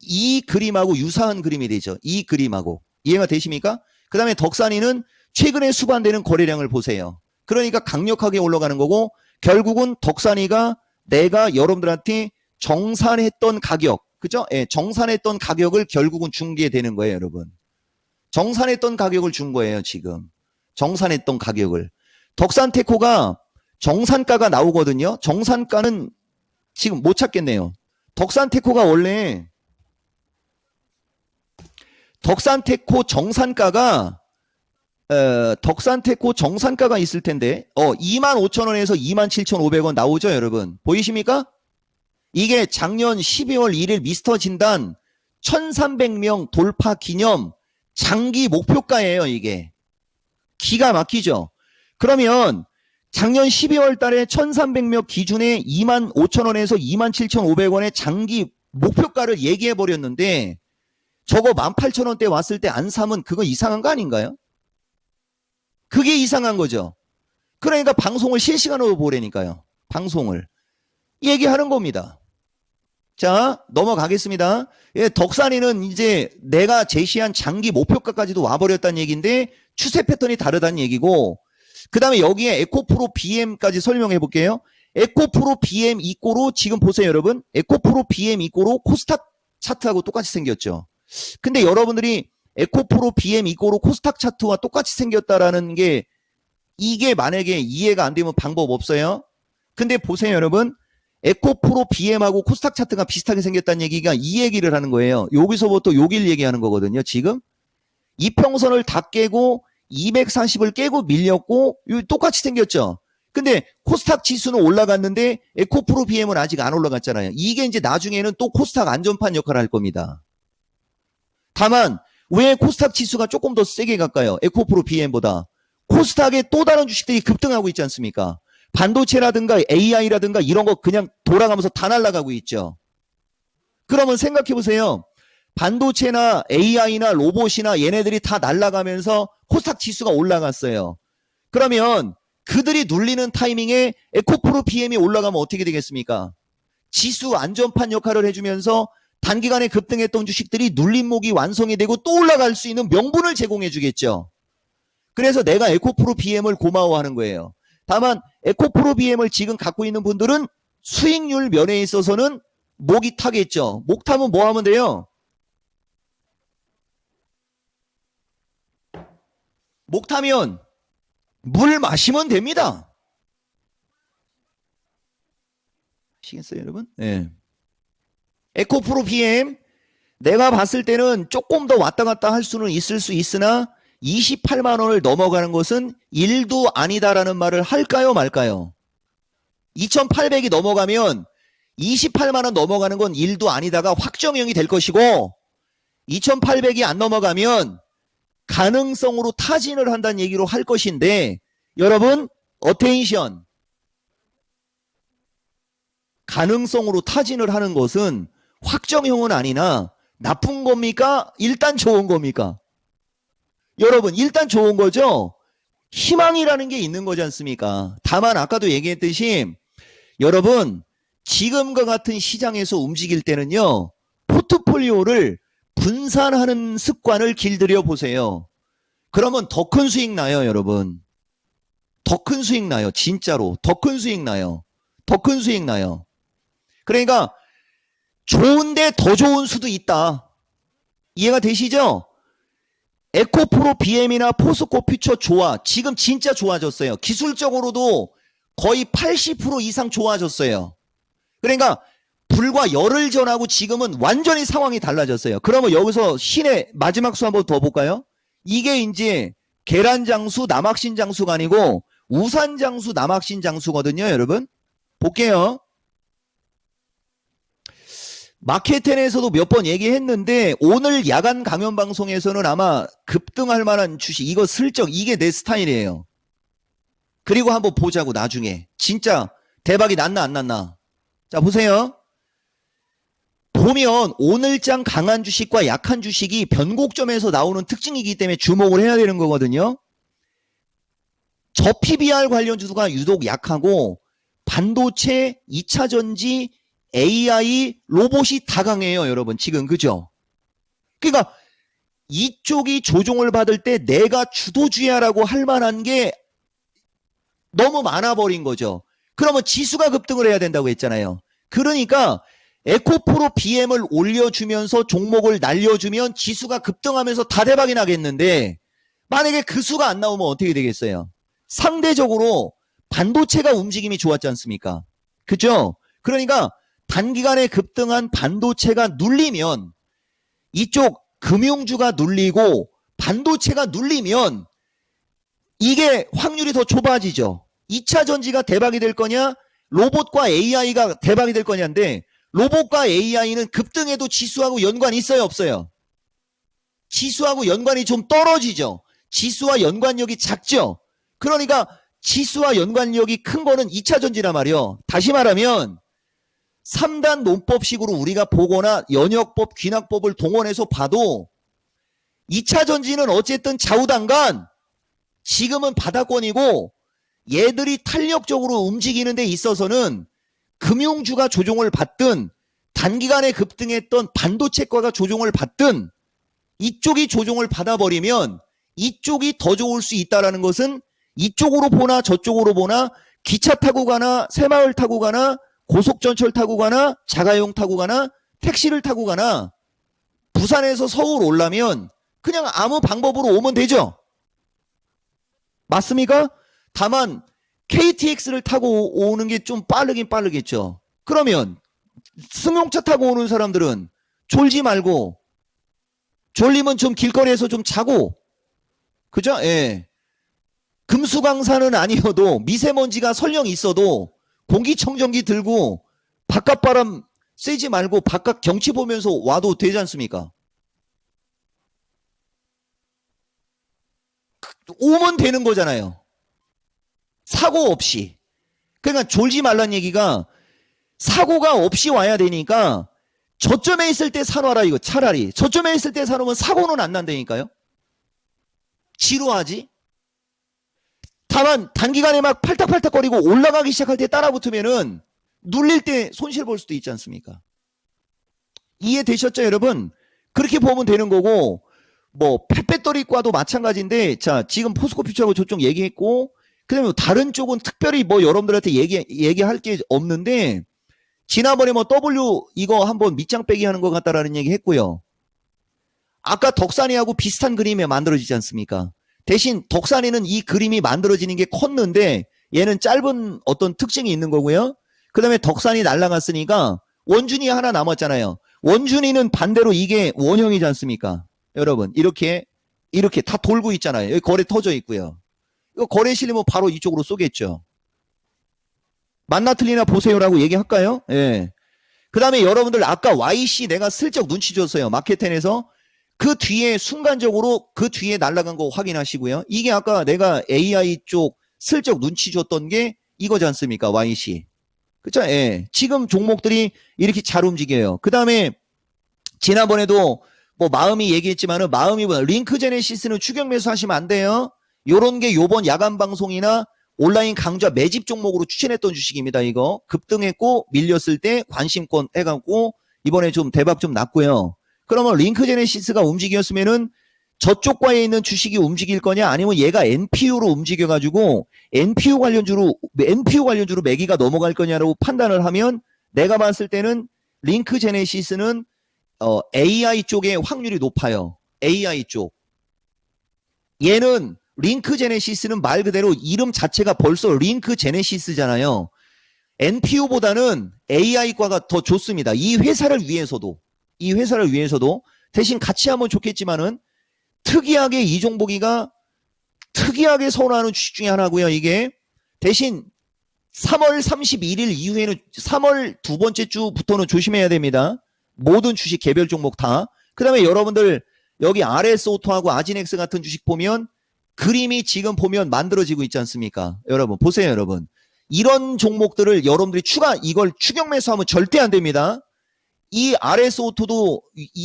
이 그림하고 유사한 그림이 되죠. 이 그림하고. 이해가 되십니까? 그 다음에 덕산이는 최근에 수반되는 거래량을 보세요. 그러니까 강력하게 올라가는 거고 결국은 덕산이가 내가 여러분들한테 정산했던 가격, 그죠? 예, 정산했던 가격을 결국은 준 게 되는 거예요, 여러분. 정산했던 가격을 준 거예요, 지금. 정산했던 가격을. 덕산테코가 정산가가 나오거든요. 정산가는 지금 못 찾겠네요. 덕산테코가 원래 덕산테코 정산가가 덕산테코 정산가가 있을 텐데 25,000원에서 27,500원 나오죠, 여러분. 보이십니까? 이게 작년 12월 1일 미스터 진단 1300명 돌파 기념 장기 목표가예요, 이게. 기가 막히죠. 그러면 작년 12월 달에 1300명 기준에 25,000원에서 27,500원의 장기 목표가를 얘기해 버렸는데 저거 18,000원대 왔을 때 안 사면 그거 이상한 거 아닌가요? 그게 이상한 거죠. 그러니까 방송을 실시간으로 보라니까요. 방송을. 얘기하는 겁니다. 자, 넘어가겠습니다. 예, 덕산이는 이제 내가 제시한 장기 목표가까지도 와버렸다는 얘기인데 추세 패턴이 다르다는 얘기고 그 다음에 여기에 에코프로 BM까지 설명해 볼게요. 에코프로 BM 이꼬로 지금 보세요, 여러분. 에코프로 BM 이꼬로 코스닥 차트하고 똑같이 생겼죠. 근데 여러분들이 에코프로 BM 이꼬로 코스닥 차트와 똑같이 생겼다라는 게 이게 만약에 이해가 안 되면 방법 없어요. 근데 보세요, 여러분. 에코프로 BM하고 코스닥 차트가 비슷하게 생겼다는 얘기가 이 얘기를 하는 거예요. 여기서부터 여길 얘기하는 거거든요, 지금. 이평선을 다 깨고 240을 깨고 밀렸고 똑같이 생겼죠. 근데 코스닥 지수는 올라갔는데 에코프로 BM은 아직 안 올라갔잖아요. 이게 이제 나중에는 또 코스닥 안전판 역할을 할 겁니다. 다만 왜 코스닥 지수가 조금 더 세게 갈까요? 에코프로 BM보다. 코스닥에 또 다른 주식들이 급등하고 있지 않습니까? 반도체라든가 AI라든가 이런 거 그냥 돌아가면서 다 날아가고 있죠. 그러면 생각해 보세요. 반도체나 AI나 로봇이나 얘네들이 다 날아가면서 코스닥 지수가 올라갔어요. 그러면 그들이 눌리는 타이밍에 에코프로 BM이 올라가면 어떻게 되겠습니까? 지수 안전판 역할을 해주면서 단기간에 급등했던 주식들이 눌림목이 완성이 되고 또 올라갈 수 있는 명분을 제공해 주겠죠. 그래서 내가 에코프로 BM을 고마워하는 거예요. 다만 에코프로 BM을 지금 갖고 있는 분들은 수익률 면에 있어서는 목이 타겠죠. 목 타면 뭐 하면 돼요? 목 타면 물 마시면 됩니다. 아시겠어요, 여러분? 네. 에코프로 BM 내가 봤을 때는 조금 더 왔다 갔다 할 수는 있을 수 있으나 28만 원을 넘어가는 것은 일도 아니다라는 말을 할까요, 말까요? 2,800이 넘어가면 28만 원 넘어가는 건 일도 아니다가 확정형이 될 것이고 2,800이 안 넘어가면 가능성으로 타진을 한다는 얘기로 할 것인데 여러분 어텐션 가능성으로 타진을 하는 것은 확정형은 아니나 나쁜 겁니까? 일단 좋은 겁니까? 여러분 일단 좋은 거죠? 희망이라는 게 있는 거지 않습니까? 다만 아까도 얘기했듯이 여러분 지금과 같은 시장에서 움직일 때는요 포트폴리오를 분산하는 습관을 길들여 보세요. 그러면 더 큰 수익 나요, 여러분. 더 큰 수익 나요, 진짜로. 더 큰 수익 나요. 더 큰 수익 나요. 그러니까 좋은데 더 좋은 수도 있다. 이해가 되시죠? 에코프로 BM이나 포스코 퓨처 좋아. 지금 진짜 좋아졌어요. 기술적으로도 거의 80% 이상 좋아졌어요. 그러니까 불과 열흘 전하고 지금은 완전히 상황이 달라졌어요. 그러면 여기서 신의 마지막 수 한번 더 볼까요? 이게 이제 계란장수 남학신장수가 아니고 우산장수 남학신장수거든요, 여러분. 볼게요. 마켓텐에서도 몇 번 얘기했는데 오늘 야간 강연 방송에서는 아마 급등할 만한 주식 이거 슬쩍 이게 내 스타일이에요. 그리고 한번 보자고 나중에 진짜 대박이 났나 안 났나. 자 보세요. 보면 오늘장 강한 주식과 약한 주식이 변곡점에서 나오는 특징이기 때문에 주목을 해야 되는 거거든요. 저 PBR 관련 주가 유독 약하고 반도체, 2차 전지, AI, 로봇이 다 강해요, 여러분. 지금 그죠? 그러니까 이쪽이 조종을 받을 때 내가 주도주야라고 할 만한 게 너무 많아버린 거죠. 그러면 지수가 급등을 해야 된다고 했잖아요. 그러니까 에코프로 BM을 올려주면서 종목을 날려주면 지수가 급등하면서 다 대박이 나겠는데 만약에 그 수가 안 나오면 어떻게 되겠어요? 상대적으로 반도체가 움직임이 좋았지 않습니까? 그죠? 그러니까 단기간에 급등한 반도체가 눌리면 이쪽 금융주가 눌리고 반도체가 눌리면 이게 확률이 더 좁아지죠. 2차 전지가 대박이 될 거냐, 로봇과 AI가 대박이 될 거냐인데 로봇과 AI는 급등해도 지수하고 연관이 있어요, 없어요? 지수하고 연관이 좀 떨어지죠. 지수와 연관력이 작죠. 그러니까 지수와 연관력이 큰 거는 2차 전지란 말이에요. 다시 말하면 3단 논법식으로 우리가 보거나 연역법, 귀납법을 동원해서 봐도 2차 전지는 어쨌든 좌우단간 지금은 바닥권이고 얘들이 탄력적으로 움직이는 데 있어서는 금융주가 조종을 받든 단기간에 급등했던 반도체과가 조종을 받든 이쪽이 조종을 받아버리면 이쪽이 더 좋을 수 있다는 것은 이쪽으로 보나 저쪽으로 보나 기차 타고 가나 새마을 타고 가나 고속전철 타고 가나 자가용 타고 가나 택시를 타고 가나 부산에서 서울 오려면 그냥 아무 방법으로 오면 되죠. 맞습니까? 다만 KTX를 타고 오는 게 좀 빠르긴 빠르겠죠. 그러면 승용차 타고 오는 사람들은 졸지 말고 졸리면 좀 길거리에서 좀 자고 그죠? 예. 금수강산은 아니어도 미세먼지가 설령 있어도 공기청정기 들고 바깥바람 쐬지 말고 바깥 경치 보면서 와도 되지 않습니까? 오면 되는 거잖아요. 사고 없이. 그러니까 졸지 말란 얘기가 사고가 없이 와야 되니까 저점에 있을 때 사놔라 이거 차라리. 저점에 있을 때 사놓으면 사고는 안 난다니까요. 지루하지? 다만 단기간에 막 팔딱팔딱거리고 올라가기 시작할 때 따라붙으면은 눌릴 때 손실 볼 수도 있지 않습니까? 이해되셨죠 여러분? 그렇게 보면 되는 거고 뭐 펫배터리과도 마찬가지인데 자 지금 포스코퓨처하고 저쪽 얘기했고 그다음에 다른 쪽은 특별히 뭐 여러분들한테 얘기할 게 없는데 지난번에 뭐 W 이거 한번 밑장 빼기 하는 것 같다라는 얘기 했고요. 아까 덕산이하고 비슷한 그림이 만들어지지 않습니까? 대신 덕산이는 이 그림이 만들어지는 게 컸는데 얘는 짧은 어떤 특징이 있는 거고요. 그 다음에 덕산이 날아갔으니까 원준이 하나 남았잖아요. 원준이는 반대로 이게 원형이지 않습니까? 여러분 이렇게 다 돌고 있잖아요. 여기 거래 터져 있고요. 이거 거래 실리면 바로 이쪽으로 쏘겠죠. 맞나 틀리나 보세요라고 얘기할까요? 예. 그 다음에 여러분들 아까 YC 내가 슬쩍 눈치 줬어요. 마켓텐에서. 그 뒤에 순간적으로 그 뒤에 날아간 거 확인하시고요. 이게 아까 내가 AI 쪽 슬쩍 눈치 줬던 게 이거지 않습니까? YC. 그쵸? 예. 지금 종목들이 이렇게 잘 움직여요. 그 다음에 지난번에도 뭐 마음이 얘기했지만은 마음이 뭐야? 링크 제네시스는 추격 매수 하시면 안 돼요. 요런 게 요번 야간 방송이나 온라인 강좌 매집 종목으로 추천했던 주식입니다. 이거 급등했고 밀렸을 때 관심권 해갖고 이번에 좀 대박 좀 났고요. 그러면 링크 제네시스가 움직였으면은 저쪽과에 있는 주식이 움직일 거냐 아니면 얘가 NPU로 움직여가지고 NPU 관련주로 매기가 넘어갈 거냐라고 판단을 하면 내가 봤을 때는 링크 제네시스는 AI 쪽에 확률이 높아요. AI 쪽. 얘는 링크 제네시스는 말 그대로 이름 자체가 벌써 링크 제네시스잖아요. NPU보다는 AI과가 더 좋습니다. 이 회사를 위해서도 대신 같이 하면 좋겠지만은 특이하게 이종복이가 특이하게 선호하는 주식 중에 하나고요. 이게 대신 3월 31일 이후에는 3월 두 번째 주부터는 조심해야 됩니다. 모든 주식 개별 종목 다. 그 다음에 여러분들 여기 RS오토하고 아지넥스 같은 주식 보면 그림이 지금 보면 만들어지고 있지 않습니까? 여러분 보세요 여러분. 이런 종목들을 여러분들이 이걸 추격 매수하면 절대 안 됩니다. 이 RS 오토도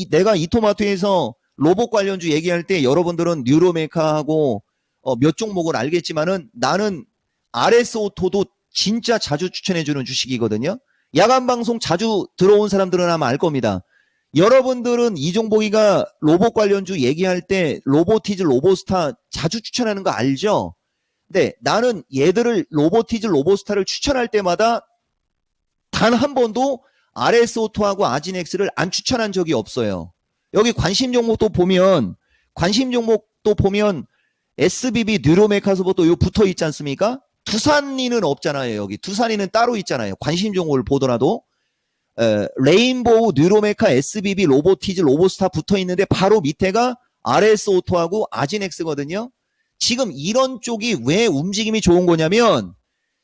내가 이토마토에서 로봇 관련주 얘기할 때 여러분들은 뉴로메카하고 몇 종목을 알겠지만은 나는 RS 오토도 진짜 자주 추천해주는 주식이거든요. 야간 방송 자주 들어온 사람들은 아마 알 겁니다. 여러분들은 이종복이가 로봇 관련주 얘기할 때 로보티즈, 로보스타 자주 추천하는 거 알죠? 근데 나는 얘들을 로보티즈, 로보스타를 추천할 때마다 단 한 번도 RS 오토하고 아진엑스를 안 추천한 적이 없어요. 여기 관심 종목도 보면 SBB, 뉴로메카서부터 요 붙어 있지 않습니까? 두산이는 없잖아요. 여기 두산이는 따로 있잖아요. 관심 종목을 보더라도 레인보우, 뉴로메카, SBB, 로보티즈, 로보스타 붙어 있는데 바로 밑에가 RS 오토하고 아진엑스거든요. 지금 이런 쪽이 왜 움직임이 좋은 거냐면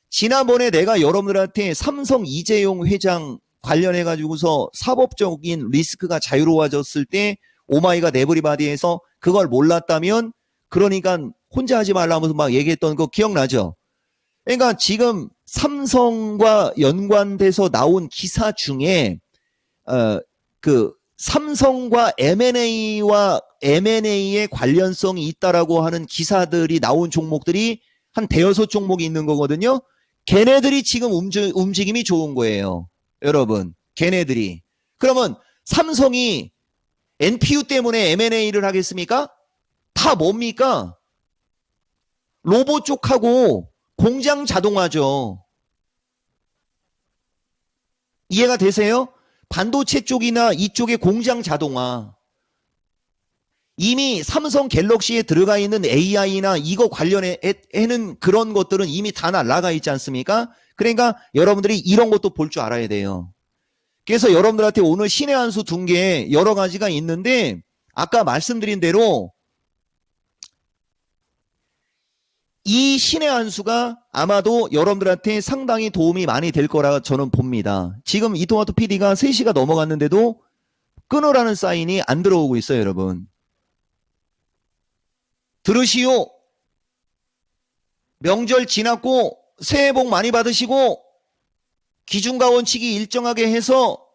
지난번에 내가 여러분들한테 삼성 이재용 회장 관련해 가지고서 사법적인 리스크가 자유로워졌을 때 오마이갓 에브리바디에서 그걸 몰랐다면 그러니까 혼자 하지 말라면서 막 얘기했던 거 기억나죠? 그러니까 지금 삼성과 연관돼서 나온 기사 중에 그 삼성과 M&A의 관련성이 있다라고 하는 기사들이 나온 종목들이 한 대여섯 종목이 있는 거거든요. 걔네들이 지금 움직임이 좋은 거예요. 여러분, 걔네들이. 그러면 삼성이 NPU 때문에 M&A를 하겠습니까? 다 뭡니까? 로봇 쪽하고 공장 자동화죠. 이해가 되세요? 반도체 쪽이나 이쪽의 공장 자동화. 이미 삼성 갤럭시에 들어가 있는 AI나 이거 관련해는 그런 것들은 이미 다 나가 있지 않습니까? 그러니까 여러분들이 이런 것도 볼 줄 알아야 돼요. 그래서 여러분들한테 오늘 신의 한 수 둔 게 여러 가지가 있는데 아까 말씀드린 대로 이 신의 한 수가 아마도 여러분들한테 상당히 도움이 많이 될 거라 저는 봅니다. 지금 이토마토 PD가 3시가 넘어갔는데도 끊으라는 사인이 안 들어오고 있어요, 여러분. 들으시오. 명절 지났고 새해 복 많이 받으시고 기준과 원칙이 일정하게 해서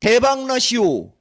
대박 나시오.